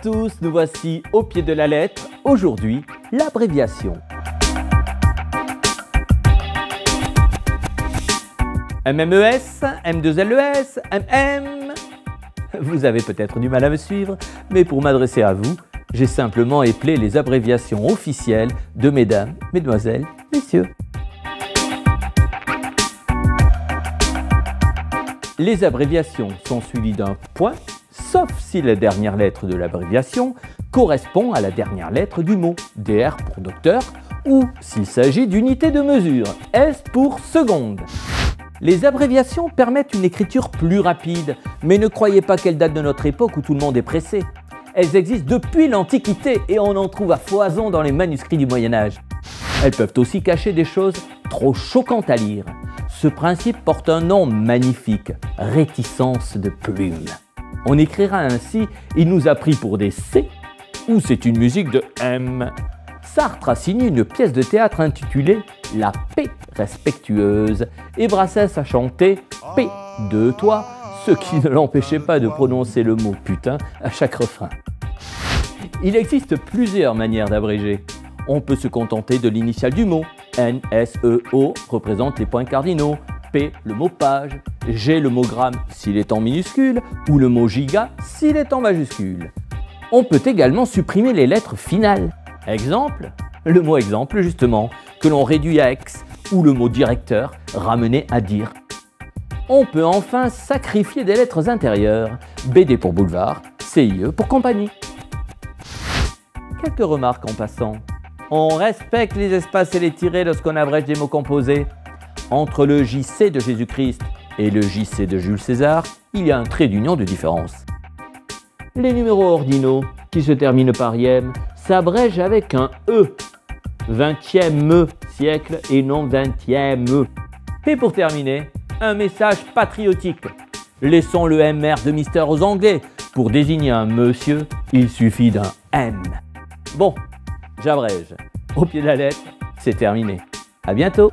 tous, nous voici au pied de la lettre. Aujourd'hui, l'abréviation. MMES, M2LES, MM. Vous avez peut-être du mal à me suivre, mais pour m'adresser à vous, j'ai simplement éplé les abréviations officielles de mesdames, mesdemoiselles, messieurs. Les abréviations sont suivies d'un point, sauf si la dernière lettre de l'abréviation correspond à la dernière lettre du mot, DR pour docteur, ou s'il s'agit d'unité de mesure, S pour seconde. Les abréviations permettent une écriture plus rapide, mais ne croyez pas qu'elles datent de notre époque où tout le monde est pressé. Elles existent depuis l'Antiquité et on en trouve à foison dans les manuscrits du Moyen-Âge. Elles peuvent aussi cacher des choses trop choquantes à lire. Ce principe porte un nom magnifique, réticence de plume. On écrira ainsi « Il nous a pris pour des C » ou « C'est une musique de M ». Sartre a signé une pièce de théâtre intitulée « La paix respectueuse » et Brassens a chanté « Paix de toi », ce qui ne l'empêchait pas de prononcer le mot « putain » à chaque refrain. Il existe plusieurs manières d'abréger. On peut se contenter de l'initiale du mot. N, S, E, O représentent les points cardinaux. P, le mot page. G, le mot gramme s'il est en minuscule. Ou le mot giga s'il est en majuscule. On peut également supprimer les lettres finales. Exemple, le mot exemple justement, que l'on réduit à ex. Ou le mot directeur, ramené à dire. On peut enfin sacrifier des lettres intérieures. BD pour boulevard, CIE pour compagnie. Quelques remarques en passant. On respecte les espaces et les tirets lorsqu'on abrège des mots composés. Entre le JC de Jésus-Christ et le JC de Jules César, il y a un trait d'union de différence. Les numéros ordinaux, qui se terminent par ième, s'abrègent avec un E. 20e siècle et non 20e. Et pour terminer, un message patriotique. Laissons le MR de Mister aux Anglais. Pour désigner un monsieur, il suffit d'un M. Bon, j'abrège. Au pied de la lettre, c'est terminé. À bientôt.